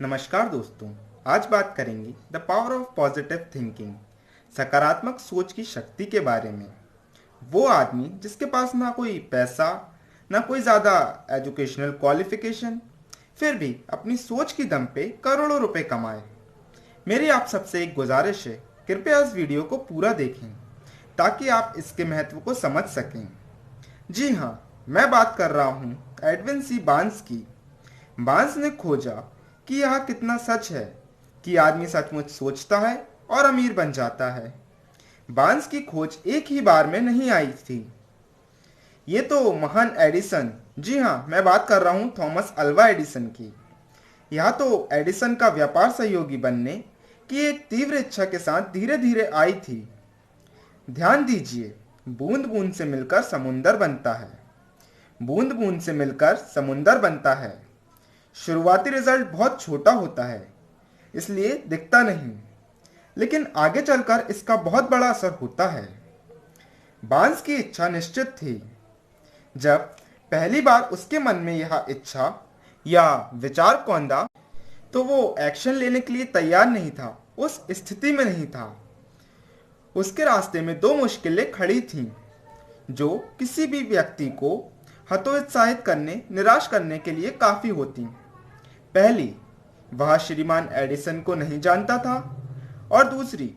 नमस्कार दोस्तों। आज बात करेंगे the power of positive thinking, सकारात्मक सोच की शक्ति के बारे में। वो आदमी जिसके पास ना कोई पैसा, ना कोई ज़्यादा एजुकेशनल क्वालिफिकेशन, फिर भी अपनी सोच की दम पे करोड़ों रुपए कमाए। मेरी आप सबसे एक गुजारिश है, कृपया इस वीडियो को पूरा देखें ताकि आप इसके महत्व को समझ सकें। जी हाँ, मैं बात कर रहा हूँ एडविन सी बार्न्स की। बार्न्स ने खोजा कि यह कितना सच है कि आदमी सचमुच सोचता है और अमीर बन जाता है। बार्न्स की खोज एक ही बार में नहीं आई थी। ये तो महान एडिसन, जी हाँ, मैं बात कर रहा हूँ थॉमस अल्वा एडिसन की। यह तो एडिसन का व्यापार सहयोगी बनने की एक तीव्र इच्छा के साथ धीरे धीरे आई थी। ध्यान दीजिए, बूंद बूंद से मिलकर समुंदर बनता है। बूंद बूंद से मिलकर समुंदर बनता है। शुरुआती रिजल्ट बहुत छोटा होता है, इसलिए दिखता नहीं, लेकिन आगे चलकर इसका बहुत बड़ा असर होता है। बार्न्स की इच्छा निश्चित थी। जब पहली बार उसके मन में यह इच्छा या विचार कौंधा, तो वो एक्शन लेने के लिए तैयार नहीं था, उस स्थिति में नहीं था। उसके रास्ते में दो मुश्किलें खड़ी थीं, जो किसी भी व्यक्ति को हतोत्साहित करने, निराश करने के लिए काफ़ी होती। पहली, वह श्रीमान एडिसन को नहीं जानता था, और दूसरी,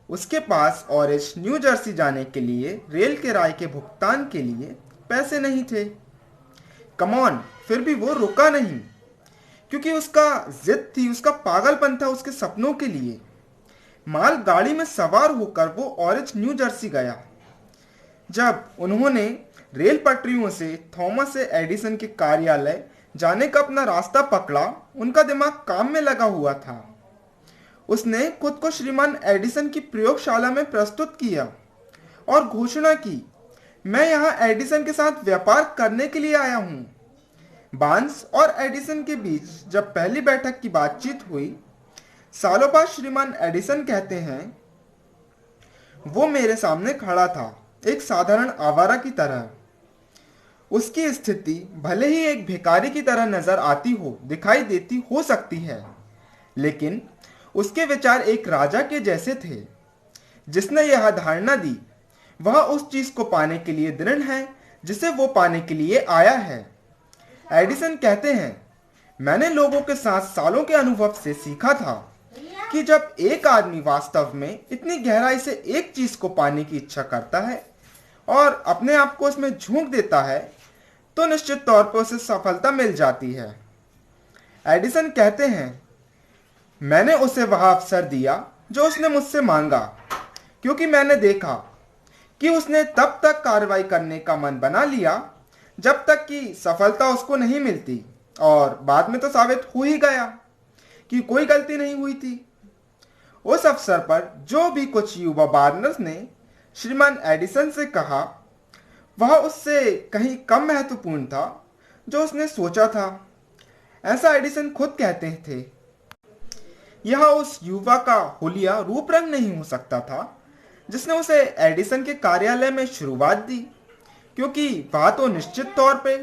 उसके पास ऑरेंज न्यू जर्सी जाने के लिए रेल किराए के भुगतान के लिए पैसे नहीं थे। कमॉन, फिर भी वो रुका नहीं, क्योंकि उसका जिद थी, उसका पागलपन था उसके सपनों के लिए। माल गाड़ी में सवार होकर वो ऑरेंज न्यू जर्सी गया। जब उन्होंने रेल पटरियों से थॉमस एडिसन के कार्यालय जाने का अपना रास्ता पकड़ा, उनका दिमाग काम में लगा हुआ था। उसने खुद को श्रीमान एडिसन की प्रयोगशाला में प्रस्तुत किया और घोषणा की, मैं यहाँ एडिसन के साथ व्यापार करने के लिए आया हूँ। बार्न्स और एडिसन के बीच जब पहली बैठक की बातचीत हुई, सालों बाद श्रीमान एडिसन कहते हैं, वो मेरे सामने खड़ा था, एक साधारण आवारा की तरह। उसकी स्थिति भले ही एक भिखारी की तरह नजर आती हो, दिखाई देती हो सकती है, लेकिन उसके विचार एक राजा के जैसे थे। जिसने यह धारणा दी, वह उस चीज को पाने के लिए दृढ़ है जिसे वो पाने के लिए आया है। एडिसन कहते हैं, मैंने लोगों के साथ सालों के अनुभव से सीखा था कि जब एक आदमी वास्तव में इतनी गहराई से एक चीज को पाने की इच्छा करता है और अपने आप को उसमें झोंक देता है, तो निश्चित तौर पर उसे सफलता मिल जाती है। एडिसन कहते हैं, मैंने उसे वह अवसर दिया जो उसने मुझसे मांगा, क्योंकि मैंने देखा कि उसने तब तक कार्रवाई करने का मन बना लिया जब तक कि सफलता उसको नहीं मिलती, और बाद में तो साबित हो ही गया कि कोई गलती नहीं हुई थी। उस अवसर पर जो भी कुछ युवा बार्न्स ने श्रीमान एडिसन से कहा, वह उससे कहीं कम महत्वपूर्ण था जो उसने सोचा था। ऐसा एडिसन खुद कहते थे। यह उस युवा का हुलिया रूप रंग नहीं हो सकता था जिसने उसे एडिसन के कार्यालय में शुरुआत दी, क्योंकि वह तो निश्चित तौर पे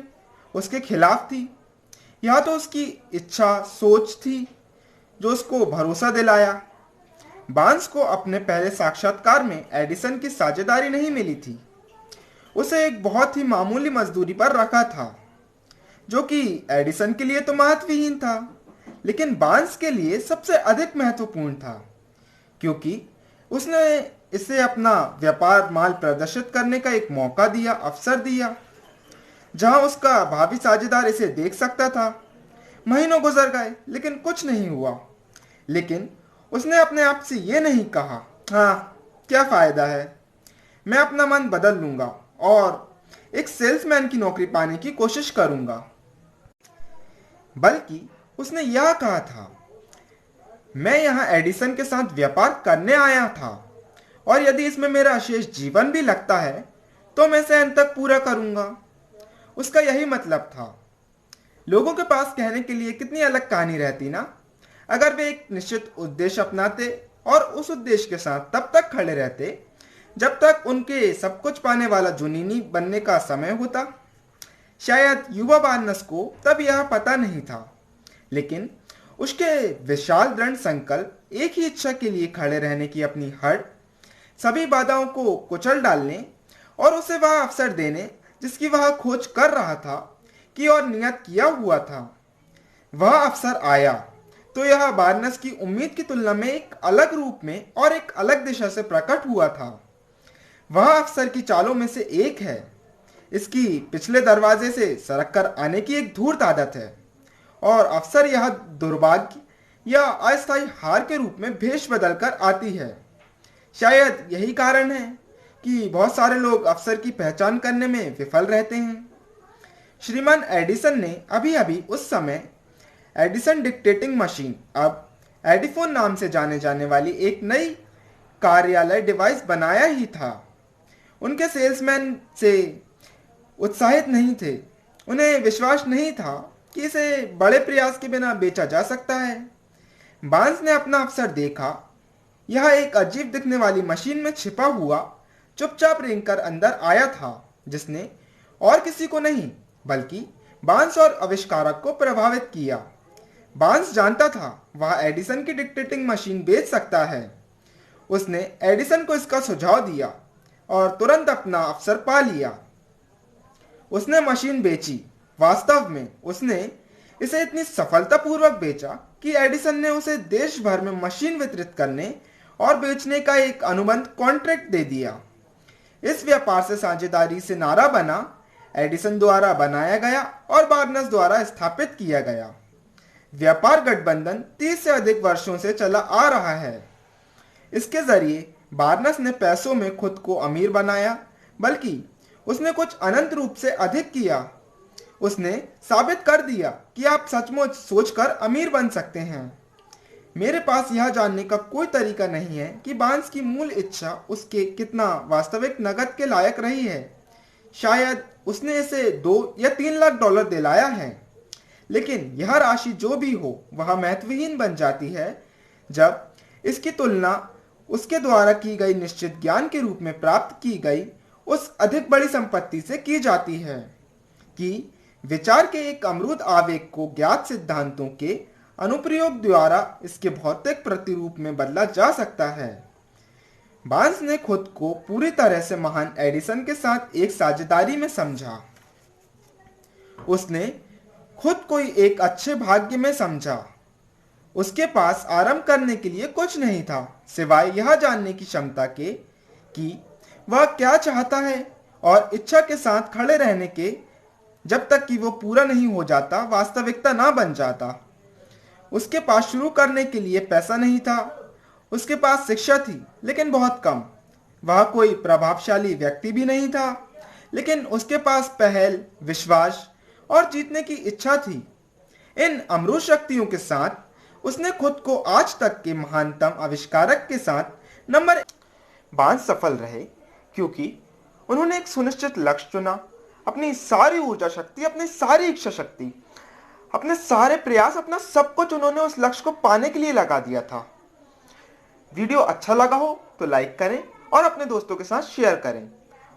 उसके खिलाफ थी। यह तो उसकी इच्छा, सोच थी जो उसको भरोसा दिलाया। बार्न्स को अपने पहले साक्षात्कार में एडिसन की साझेदारी नहीं मिली थी। उसे एक बहुत ही मामूली मजदूरी पर रखा था, जो कि एडिसन के लिए तो महत्वहीन था, लेकिन बार्न्स के लिए सबसे अधिक महत्वपूर्ण था, क्योंकि उसने इसे अपना व्यापार माल प्रदर्शित करने का एक मौका दिया, अवसर दिया, जहां उसका भावी साझेदार इसे देख सकता था। महीनों गुजर गए, लेकिन कुछ नहीं हुआ। लेकिन उसने अपने आप से ये नहीं कहा, हाँ, क्या फायदा है, मैं अपना मन बदल लूंगा और एक सेल्समैन की नौकरी पाने की कोशिश करूंगा। बल्कि उसने यह कहा था, मैं यहां एडिसन के साथ व्यापार करने आया था, और यदि इसमें मेरा शेष जीवन भी लगता है तो मैं इसे अंत तक पूरा करूंगा। उसका यही मतलब था। लोगों के पास कहने के लिए कितनी अलग कहानी रहती ना, अगर वे एक निश्चित उद्देश्य अपनाते और उस उद्देश्य के साथ तब तक खड़े रहते जब तक उनके सब कुछ पाने वाला जुनूनी बनने का समय होता। शायद युवा बार्न्स को तब यह पता नहीं था, लेकिन उसके विशाल दृढ़ संकल्प, एक ही इच्छा के लिए खड़े रहने की अपनी हट, सभी बाधाओं को कुचल डालने और उसे वह अवसर देने जिसकी वह खोज कर रहा था कि और नियत किया हुआ था, वह अवसर आया तो यह बार्नस की उम्मीद की तुलना में एक अलग रूप में और एक अलग दिशा से प्रकट हुआ था। वह अवसर की चालों में से एक है। इसकी पिछले दरवाजे से सरक कर आने की एक धूर्त आदत है और अवसर यह दुर्भाग्य या अस्थायी हार के रूप में भेष बदलकर आती है। शायद यही कारण है कि बहुत सारे लोग अवसर की पहचान करने में विफल रहते हैं। श्रीमान एडिसन ने अभी अभी उस समय एडिसन डिक्टेटिंग मशीन, अब एडिफोन नाम से जाने जाने वाली एक नई कार्यालय डिवाइस बनाया ही था। उनके सेल्समैन से उत्साहित नहीं थे। उन्हें विश्वास नहीं था कि इसे बड़े प्रयास के बिना बेचा जा सकता है। बार्न्स ने अपना अवसर देखा। यह एक अजीब दिखने वाली मशीन में छिपा हुआ चुपचाप रेंगकर अंदर आया था, जिसने और किसी को नहीं बल्कि बार्न्स और आविष्कारक को प्रभावित किया। बार्न्स जानता था वह एडिसन की डिक्टेटिंग मशीन बेच सकता है। उसने एडिसन को इसका सुझाव दिया और तुरंत अपना अवसर पा लिया। उसने मशीन बेची। वास्तव में उसने इसे इतनी सफलतापूर्वक बेचा कि एडिसन ने उसे देश भर में मशीन वितरित करने और बेचने का एक अनुबंध कॉन्ट्रैक्ट दे दिया। इस व्यापार से साझेदारी से नारा बना, एडिसन द्वारा बनाया गया और बार्नस द्वारा स्थापित किया गया। व्यापार गठबंधन 30 से अधिक वर्षों से चला आ रहा है। इसके जरिए बार्नस ने पैसों में खुद को अमीर बनाया, बल्कि उसने कुछ अनंत रूप से अधिक किया। उसने साबित कर दिया कि आप सचमुच सोचकर अमीर बन सकते हैं। मेरे पास यह जानने का कोई तरीका नहीं है कि बार्न्स की मूल इच्छा उसके कितना वास्तविक नकद के लायक रही है। शायद उसने इसे 2 या 3 लाख डॉलर दिलाया है, लेकिन यह राशि जो भी हो वह महत्वहीन बन जाती है जब इसकी तुलना उसके द्वारा की गई निश्चित ज्ञान के रूप में प्राप्त की गई उस अधिक बड़ी संपत्ति से की जाती है कि विचार के एक अमरूद आवेग को ज्ञात सिद्धांतों के अनुप्रयोग द्वारा इसके भौतिक प्रतिरूप में बदला जा सकता है। बार्न्स ने खुद को पूरी तरह से महान एडिसन के साथ एक साझेदारी में समझा। उसने खुद को एक अच्छे भाग्य में समझा। उसके पास आरंभ करने के लिए कुछ नहीं था सिवाय यह जानने की क्षमता के कि वह क्या चाहता है और इच्छा के साथ खड़े रहने के, जब तक कि वो पूरा नहीं हो जाता, वास्तविकता ना बन जाता। उसके पास शुरू करने के लिए पैसा नहीं था। उसके पास शिक्षा थी, लेकिन बहुत कम। वह कोई प्रभावशाली व्यक्ति भी नहीं था, लेकिन उसके पास पहल, विश्वास और जीतने की इच्छा थी। इन अमरूद शक्तियों के साथ उसने खुद को आज तक के महानतम आविष्कारक के साथ नंबर बार्न्स सफल रहे क्योंकि उन्होंने एक सुनिश्चित लक्ष्य चुना। अपनी सारी ऊर्जा शक्ति, अपनी सारी इच्छा शक्ति, अपने सारे प्रयास, अपना सब कुछ उन्होंने उस लक्ष्य को पाने के लिए लगा दिया था। वीडियो अच्छा लगा हो तो लाइक करें और अपने दोस्तों के साथ शेयर करें।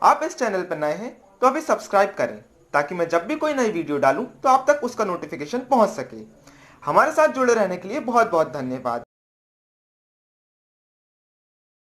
आप इस चैनल पर नए हैं तो अभी सब्सक्राइब करें ताकि मैं जब भी कोई नई वीडियो डालूं तो आप तक उसका नोटिफिकेशन पहुंच सके। हमारे साथ जुड़े रहने के लिए बहुत बहुत धन्यवाद।